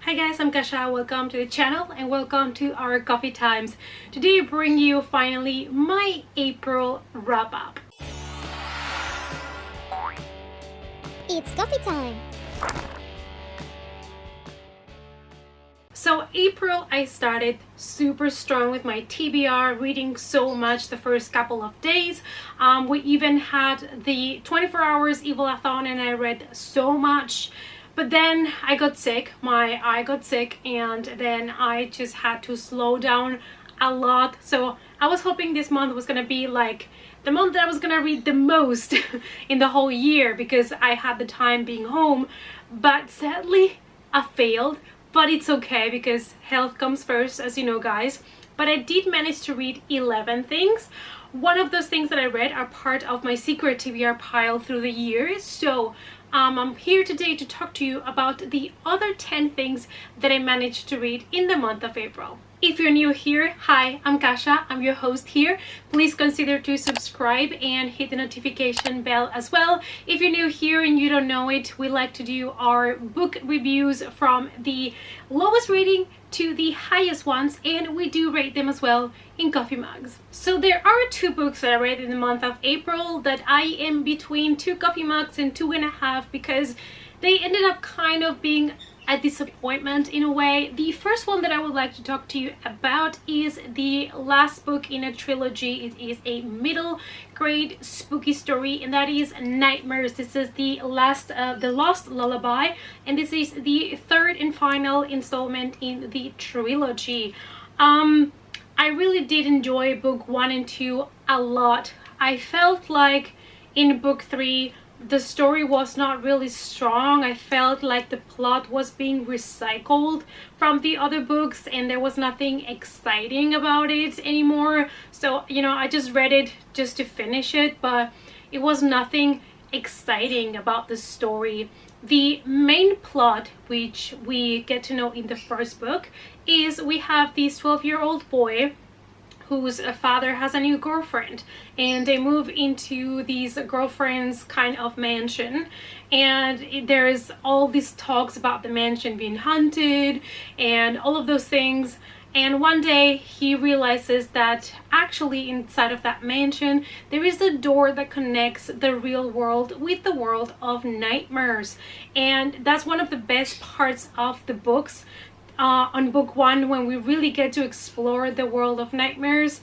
Hi guys, I'm Kasha. Welcome to the channel and welcome to our coffee times. Today I bring you finally my April wrap up. It's coffee time! So April, I started super strong with my TBR, reading so much the first couple of days. We even had the 24 hours Evil-a-thon and I read so much. But then I got sick, my eye got sick, and then I just had to slow down a lot. So I was hoping this month was gonna be like the month that I was gonna read the most in the whole year because I had the time being home. But sadly, I failed. But it's okay because health comes first, as you know, guys. But I did manage to read 11 things. One of those things that I read are part of my secret TBR pile through the years. So I'm here today to talk to you about the other 10 things that I managed to read in the month of April. If you're new here, hi, I'm Kasha, I'm your host here. Please consider to subscribe and hit the notification bell as well. If you're new here and you don't know it, we like to do our book reviews from the lowest rating to the highest ones, and we do rate them as well in coffee mugs. So there are two books that I read in the month of April that I am between 2 coffee mugs and 2.5 because they ended up kind of being a disappointment in a way. The first one that I would like to talk to you about is the last book in a trilogy. It is a middle grade spooky story, and that is Nightmares. This is the Lost Lullaby, and this is the third and final installment in the trilogy. I really did enjoy book 1 and 2 a lot. I felt like in book 3 the story was not really strong. I felt like the plot was being recycled from the other books and there was nothing exciting about it anymore. So, you know, I just read it just to finish it, but it was nothing exciting about the story. The main plot, which we get to know in the first book, is we have this 12-year-old boy whose father has a new girlfriend, and they move into these girlfriend's kind of mansion, and there's all these talks about the mansion being haunted and all of those things. And one day he realizes that actually inside of that mansion there is a door that connects the real world with the world of nightmares, and that's one of the best parts of the books. On book 1, when we really get to explore the world of nightmares,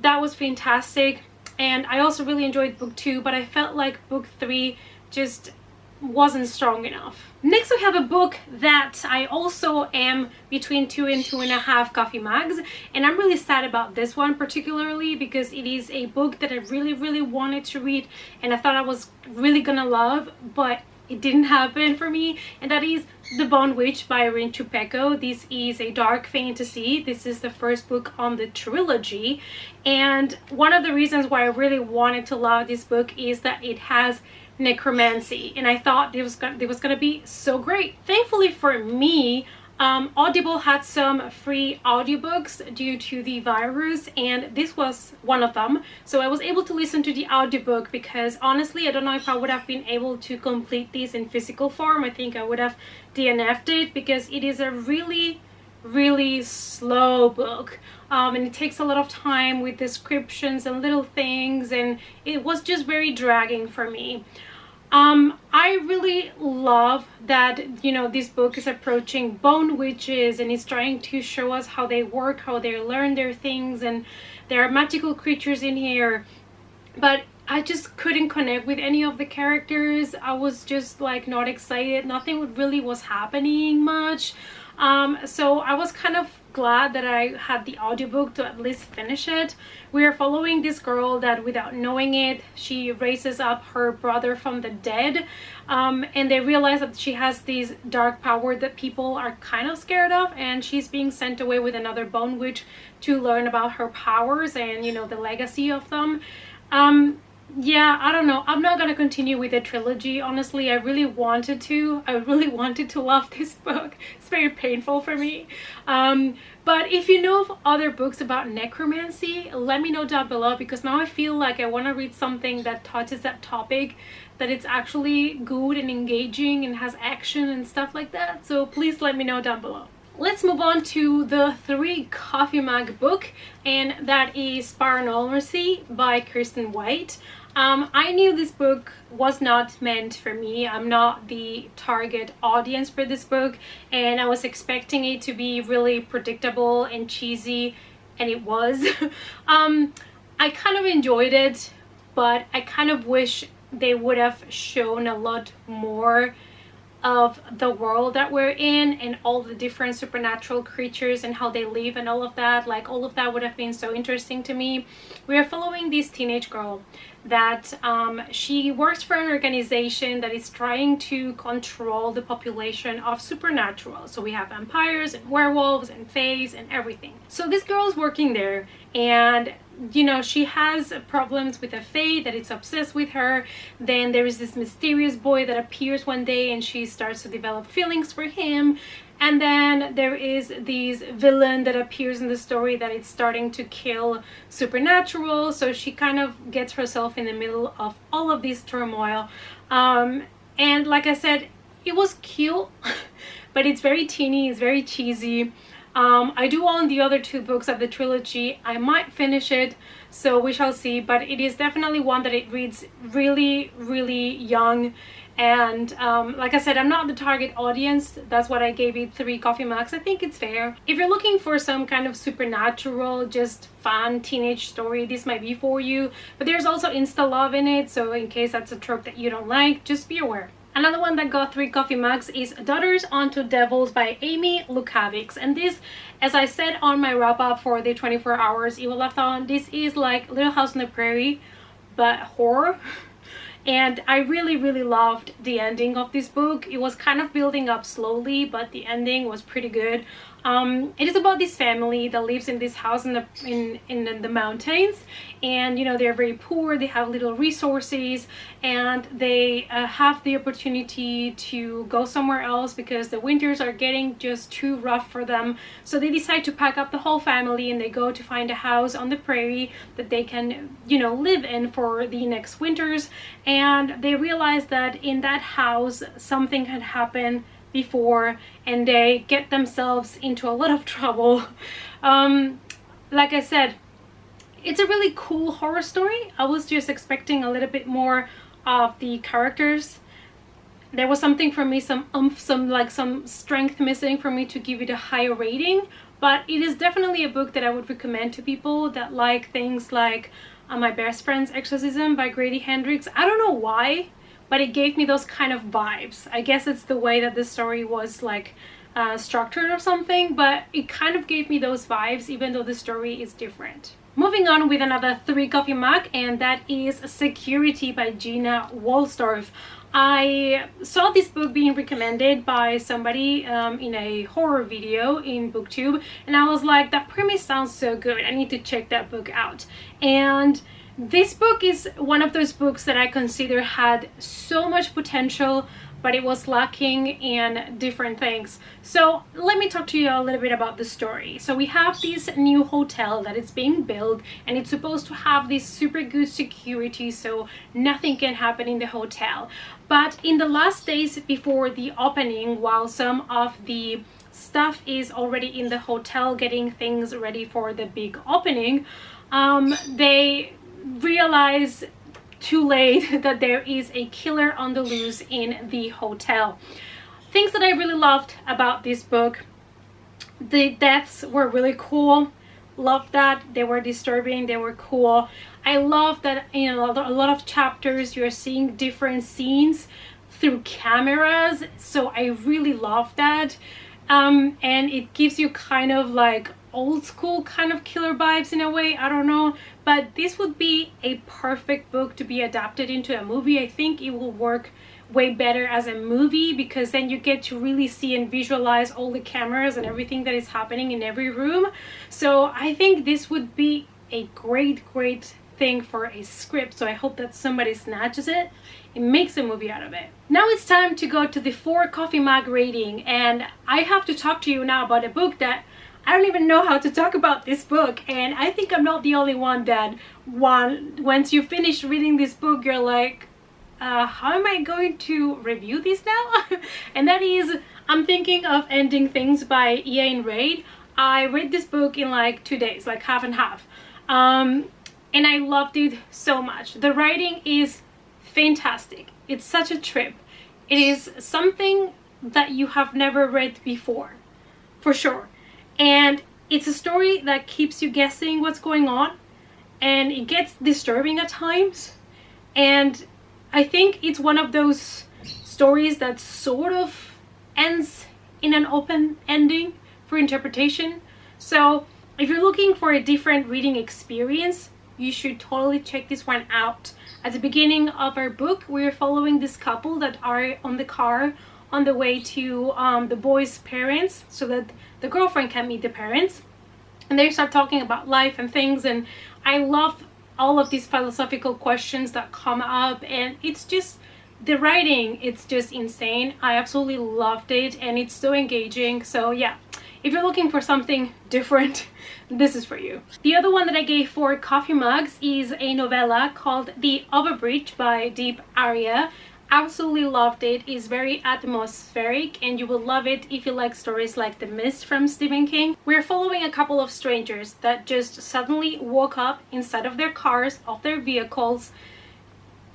that was fantastic. And I also really enjoyed book 2, but I felt like book 3 just wasn't strong enough. Next we have a book that I also am between 2 and 2.5 coffee mugs, and I'm really sad about this one particularly because it is a book that I really wanted to read and I thought I was really gonna love, but it didn't happen for me, and that is The Bone Witch by Rin Chupeco. This is a dark fantasy. This is the first book on the trilogy, and one of the reasons why I really wanted to love this book is that it has necromancy, and I thought it was gonna be so great. Thankfully for me, Audible had some free audiobooks due to the virus, and this was one of them. So I was able to listen to the audiobook because honestly I don't know if I would have been able to complete this in physical form. I think I would have DNF'd it because it is a really slow book, and it takes a lot of time with descriptions and little things, and it was just very dragging for me. I really love that, you know, this book is approaching bone witches and it's trying to show us how they work, how they learn their things, and there are magical creatures in here. But I just couldn't connect with any of the characters. I was just like not excited. Nothing really was happening much. So I was kind of glad that I had the audiobook to at least finish it. We are following this girl that, without knowing it, she raises up her brother from the dead, and they realize that she has this dark power that people are kind of scared of, and she's being sent away with another bone witch to learn about her powers and, you know, the legacy of them. yeah, I don't know. I'm not gonna continue with the trilogy. Honestly, I really wanted to. I really wanted to love this book. It's very painful for me. But if you know of other books about necromancy, let me know down below, because now I feel like I want to read something that touches that topic, that it's actually good and engaging and has action and stuff like that. So please let me know down below. Let's move on to the 3 coffee mug book, and that is Paranormal See by Kirsten White. I knew this book was not meant for me. I'm not the target audience for this book, and I was expecting it to be really predictable and cheesy, and it was. I kind of enjoyed it, but I kind of wish they would have shown a lot more of the world that we're in and all the different supernatural creatures and how they live and all of that. Like, all of that would have been so interesting to me. We are following this teenage girl that she works for an organization that is trying to control the population of supernatural. So we have vampires and werewolves and fays and everything. So this girl is working there, and you know, she has problems with a fae that is obsessed with her. Then there is this mysterious boy that appears one day, and she starts to develop feelings for him. And then there is this villain that appears in the story that is starting to kill supernatural. So she kind of gets herself in the middle of all of this turmoil. And like I said, it was cute, but it's very teeny, it's very cheesy. I do own the other 2 books of the trilogy. I might finish it, so we shall see. But it is definitely one that it reads really, really young. And like I said, I'm not the target audience. That's what I gave it 3 coffee mugs. I think it's fair. If you're looking for some kind of supernatural, just fun teenage story, this might be for you. But there's also insta love in it, so in case that's a trope that you don't like, just be aware. Another one that got 3 coffee mugs is Daughters Unto Devils by Amy Lukavics. And this, as I said on my wrap up for the 24 hours Evil-a-thon, this is like Little House on the Prairie, but horror. And I really, really loved the ending of this book. It was kind of building up slowly, but the ending was pretty good. It is about this family that lives in this house in the mountains, and you know, they're very poor, they have little resources, and they have the opportunity to go somewhere else because the winters are getting just too rough for them. So they decide to pack up the whole family, and they go to find a house on the prairie that they can, you know, live in for the next winters. And they realize that in that house something had happened before, and they get themselves into a lot of trouble. Like I said, it's a really cool horror story. I was just expecting a little bit more of the characters. There was something for me, some strength missing for me to give it a higher rating. But it is definitely a book that I would recommend to people that like things like My Best Friend's Exorcism by Grady Hendrix. I don't know why, but it gave me those kind of vibes. I guess it's the way that the story was like structured or something, but it kind of gave me those vibes even though the story is different. Moving on with another 3 coffee mug, and that is Security by Gina Wollstorff. I saw this book being recommended by somebody in a horror video in booktube, and I was like, that premise sounds so good, I need to check that book out. And this book is one of those books that I consider had so much potential, but it was lacking in different things. So let me talk to you a little bit about the story. So we have this new hotel that is being built, and it's supposed to have this super good security so nothing can happen in the hotel. But in the last days before the opening, while some of the stuff is already in the hotel getting things ready for the big opening, they realize too late that there is a killer on the loose in the hotel. Things that I really loved about this book: the deaths were really cool. Loved that. They were disturbing, they were cool. I love that in a lot of chapters you're seeing different scenes through cameras, so I really love that. And it gives you kind of like old school kind of killer vibes in a way, I don't know, but this would be a perfect book to be adapted into a movie. I think it will work way better as a movie, because then you get to really see and visualize all the cameras and everything that is happening in every room. So I think this would be a great thing for a script, so I hope that somebody snatches it and makes a movie out of it. Now it's time to go to the 4 coffee mug rating, and I have to talk to you now about a book that I don't even know how to talk about this book, and I think I'm not the only one that once you finish reading this book, you're like, how am I going to review this now? And that is, I'm thinking of Ending Things by Ian Reid. I read this book in like 2 days, like half and half. And I loved it so much. The writing is fantastic. It's such a trip. It is something that you have never read before, for sure. And it's a story that keeps you guessing what's going on, and it gets disturbing at times. And I think it's one of those stories that sort of ends in an open ending for interpretation. So if you're looking for a different reading experience, you should totally check this one out. At the beginning of our book, we're following this couple that are on the car on the way to the boy's parents so that the girlfriend can meet the parents. And they start talking about life and things, and I love all of these philosophical questions that come up, and it's just, the writing, it's just insane. I absolutely loved it, and it's so engaging. So yeah, if you're looking for something different, this is for you. The other one that I gave 4 coffee mugs is a novella called The Ova Bridge by Deep Arya. Absolutely loved it. It's very atmospheric, and you will love it if you like stories like The Mist from Stephen King. We're following a couple of strangers that just suddenly woke up inside of their cars, of their vehicles,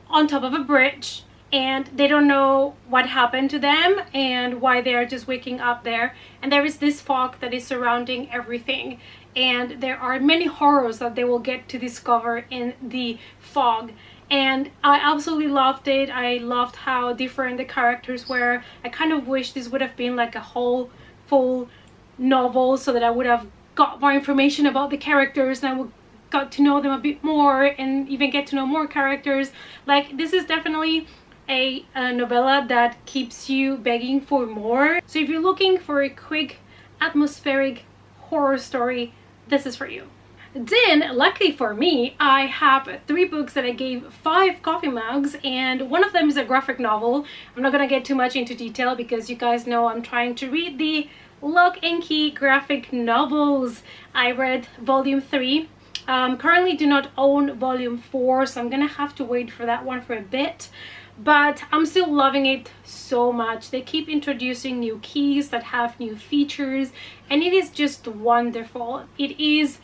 on top of a bridge, and they don't know what happened to them and why they are just waking up there. And there is this fog that is surrounding everything, and there are many horrors that they will get to discover in the fog. And I absolutely loved it. I loved how different the characters were. I kind of wish this would have been like a whole full novel, so that I would have got more information about the characters and I would got to know them a bit more and even get to know more characters. Like, this is definitely a novella that keeps you begging for more. So if you're looking for a quick atmospheric horror story, this is for you. Then, luckily for me, I have 3 books that I gave 5 coffee mugs, and one of them is a graphic novel. I'm not gonna get too much into detail because you guys know I'm trying to read the Lock and Key graphic novels. I read volume 3. Currently do not own volume 4, so I'm gonna have to wait for that one for a bit. But I'm still loving it so much. They keep introducing new keys that have new features, and it is just wonderful. It is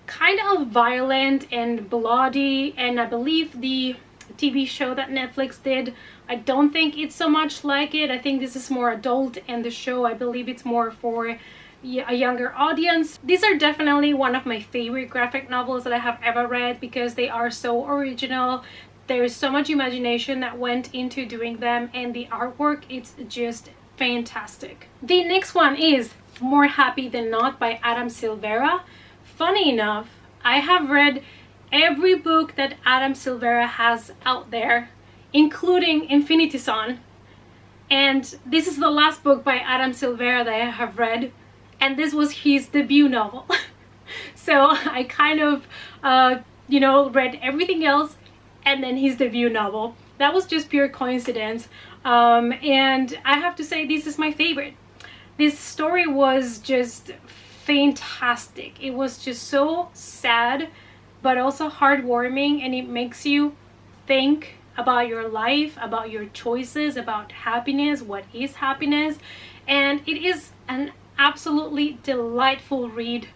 kind of violent and bloody, and I believe the TV show that Netflix did, I don't think it's so much like it. I think this is more adult, and the show, I believe it's more for a younger audience. These are definitely one of my favorite graphic novels that I have ever read because they are so original. There is so much imagination that went into doing them, and the artwork, it's just fantastic. The next one is More Happy Than Not by Adam Silvera. Funny enough, I have read every book that Adam Silvera has out there, including Infinity Son, and this is the last book by Adam Silvera that I have read, and this was his debut novel. So I kind of read everything else and then his debut novel. That was just pure coincidence, and I have to say this is my favorite. This story was just fantastic. It was just so sad but also heartwarming, and it makes you think about your life, about your choices, about happiness, what is happiness, and it is an absolutely delightful read.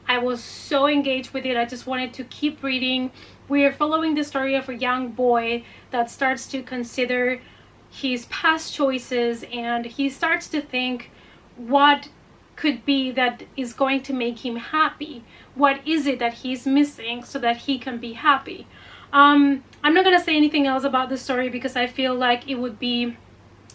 I was so engaged with it. I just wanted to keep reading. We are following the story of a young boy that starts to consider his past choices, and he starts to think what could be that is going to make him happy. What is it that he's missing so that he can be happy? I'm not gonna say anything else about the story because I feel like it would be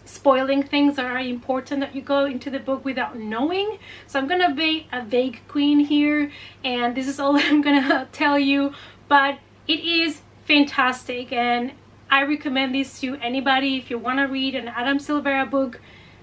spoiling things that are important that you go into the book without knowing. So I'm gonna be a vague queen here, and this is all I'm gonna tell you, but it is fantastic, and I recommend this to anybody. If you want to read an Adam Silvera book,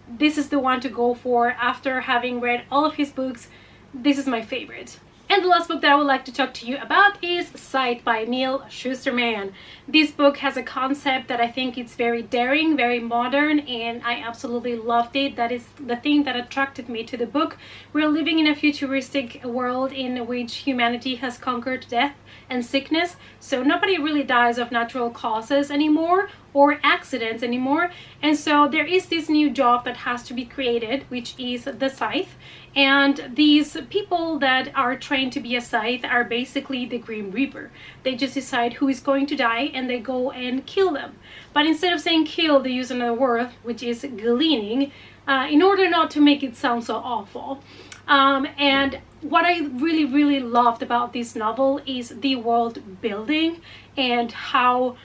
this is the one to go for. After having read all of his books, this is my favorite. And the last book that I would like to talk to you about is Sight by Neil Shusterman. This book has a concept that I think it's very daring, very modern, and I absolutely loved it. That is the thing that attracted me to the book. We're living in a futuristic world in which humanity has conquered death and sickness, so nobody really dies of natural causes anymore or accidents anymore. And so there is this new job that has to be created, which is the scythe. And these people that are trained to be a scythe are basically the Grim Reaper. They just decide who is going to die and they go and kill them. But instead of saying kill, they use another word, which is gleaning, in order not to make it sound so awful. And what I really loved about this novel is the world building and how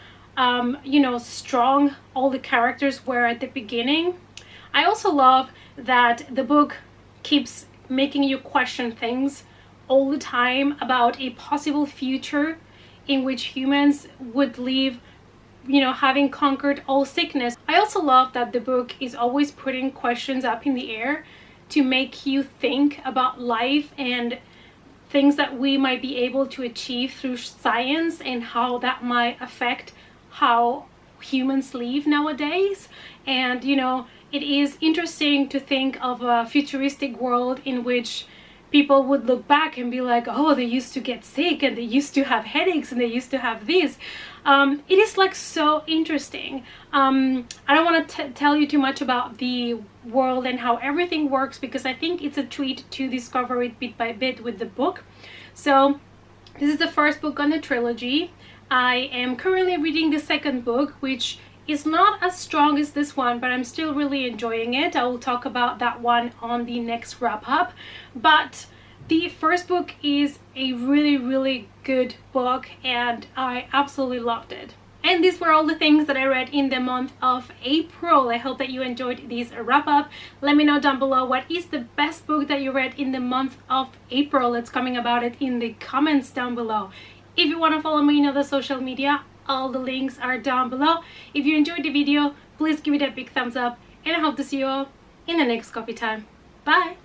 strong all the characters were at the beginning. I also love that the book keeps making you question things all the time about a possible future in which humans would live, having conquered all sickness. I also love that the book is always putting questions up in the air to make you think about life and things that we might be able to achieve through science and how that might affect how humans live nowadays. And it is interesting to think of a futuristic world in which people would look back and be like, oh, they used to get sick and they used to have headaches and they used to have this. It is like so interesting. I don't want to tell you too much about the world and how everything works, because I think it's a treat to discover it bit by bit with the book. So this is the first book on the trilogy. I am currently reading the second book, which is not as strong as this one, but I'm still really enjoying it. I will talk about that one on the next wrap up. But the first book is a really good book and I absolutely loved it. And these were all the things that I read in the month of April. I hope that you enjoyed this wrap up. Let me know down below what is the best book that you read in the month of April. Let's comment about it in the comments down below. If you want to follow me in other social media, all the links are down below. If you enjoyed the video, please give it a big thumbs up, and I hope to see you all in the next coffee time. Bye!